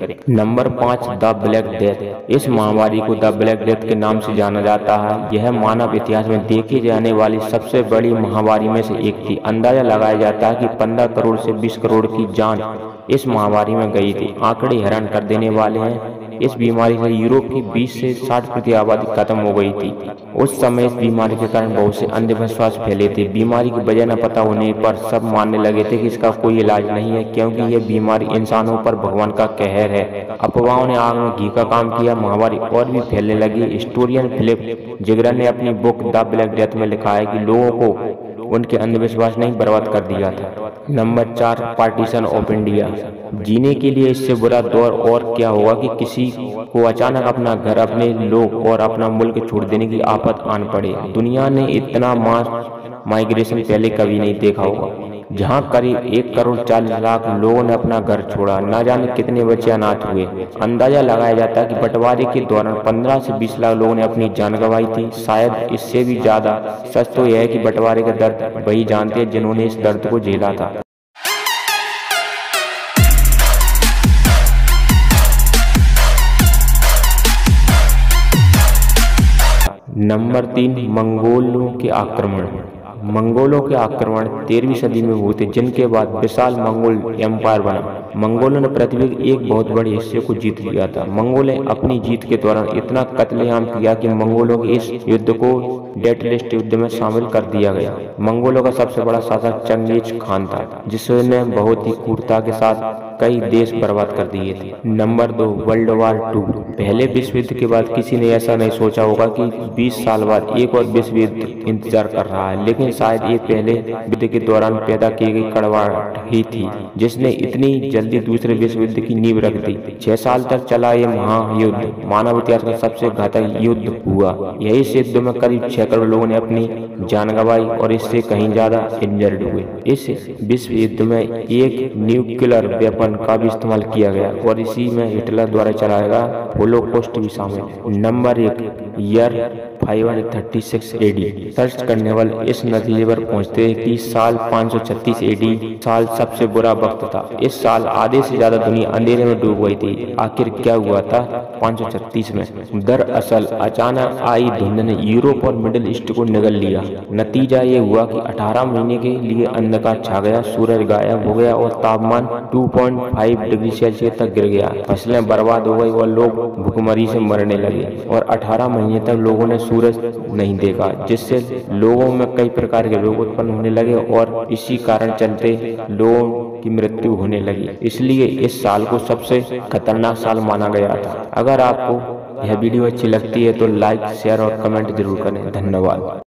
Number 5, the black death. इस महामारी को द ब्लैक डेथ के नाम से जाना जाता है। यह मानव इतिहास में देखी जाने वाली सबसे बड़ी महामारी में से एक थी। अंदाजा लगाया जाता है कि 15 करोड़ से 20 करोड़ की जान इस महामारी में गई थी। आंकड़े हैरान कर देने वाले हैं। इस बीमारी से यूरोप की 20 से 60% आबादी खत्म हो गई थी। उस समय इस बीमारी के कारण बहुत से अंधविश्वास फैले थे। बीमारी की वजह न पता होने पर सब मानने लगे थे कि इसका कोई इलाज नहीं है, क्योंकि यह बीमारी इंसानों पर भगवान का कहर है। अफवाहों ने आग में घी का काम किया। महामारी और भी फैलने लगी। हिस्टोरियन फिलिप जिगरन ने अपनी बुक द ब्लैक डेथ में लिखा है कि लोगों को उनके अंधविश्वास ने बर्बाद कर दिया था। Number 4, partition of India. जीने के लिए इससे बुरा दौर और क्या होगा कि किसी को अचानक अपना घर, अपने लोग और अपना मुल्क छोड़ देने की आफत आन पड़े। दुनिया ने इतना मास माइग्रेशन पहले कभी नहीं देखा होगा, जहां करीब 1 करोड़ 40 लाख लोगों ने अपना घर छोड़ा। न जाने कितने बच्चे अनाथ हुए। अंदाजा लगाया जाता है कि बंटवारे के दौरान 15 से 20 लाख लोगों ने अपनी जान गंवाई थी, शायद इससे भी ज्यादा। सच तो यह है कि बंटवारे का दर्द वही जानते हैं जिन्होंने इस दर्द को झेला था। नंबर 3, मंगोलों के आक्रमण। मंगोलों के आक्रमण 13वीं सदी में हुए थे, जिनके बाद विशाल मंगोल एम्पायर बना। मंगोलों ने पृथ्वी के एक बहुत बड़े हिस्से को जीत लिया था। मंगोलों ने अपनी जीत के दौरान इतना कत्लेआम किया कि मंगोलों के इस युद्ध को डेथलिस्ट युद्ध में शामिल कर दिया गया। मंगोलों का सबसे बड़ा शासक चंगेज खान था, जिसने बहुत ही क्रूरता के साथ कई देश बर्बाद कर दिए थे। Number 2, world war 2। पहले विश्व युद्ध के बाद किसी ने ऐसा नहीं सोचा होगा कि 20 साल बाद एक और विश्व युद्ध इंतजार कर रहा है, लेकिन शायद ये पहले युद्ध के दौरान पैदा की गई कड़वाहट ही थी, जिसने इतनी जल्दी दूसरे विश्व युद्ध की नींव रख दी। 6 साल तक चला ये महायुद्ध मानव इतिहास का सबसे घातक युद्ध हुआ। यही इस युद्ध में करीब 6 करोड़ लोगों ने अपनी जान गंवाई और इससे कहीं ज्यादा इंजर्ड हुए। इस विश्व युद्ध में एक न्यूक्लियर वेपन का भी इस्तेमाल किया गया और इसी में हिटलर द्वारा चलाया गया होलोकॉस्ट भी शामिल है। Number 1, year 536 AD। सर्च करने वाले इस नतीजे पर पहुंचते हैं कि साल 536 AD साल सबसे बुरा वक्त था। इस साल आधे से ज्यादा दुनिया अंधेरे में डूब गई थी। आखिर क्या हुआ था 536 में? दरअसल अचानक आई धुंध ने यूरोप और मिडिल ईस्ट को निगल लिया। नतीजा ये हुआ कि 18 महीने के लिए अंधकार छा गया, सूरज गायब हो गया और तापमान 2.5 डिग्री सेल्सियस तक गिर गया। फसलें बर्बाद हो गई और लोग भूखमरी से मरने लगे और 18 महीने तक लोगों ने सूरज नहीं देखा, जिससे लोगों में कई प्रकार के रोग उत्पन्न होने लगे और इसी कारण चलते लोगों की मृत्यु होने लगी। इसलिए इस साल को सबसे खतरनाक साल माना गया था। अगर आपको यह वीडियो अच्छी लगती है तो लाइक, शेयर और कमेंट जरूर करें। धन्यवाद।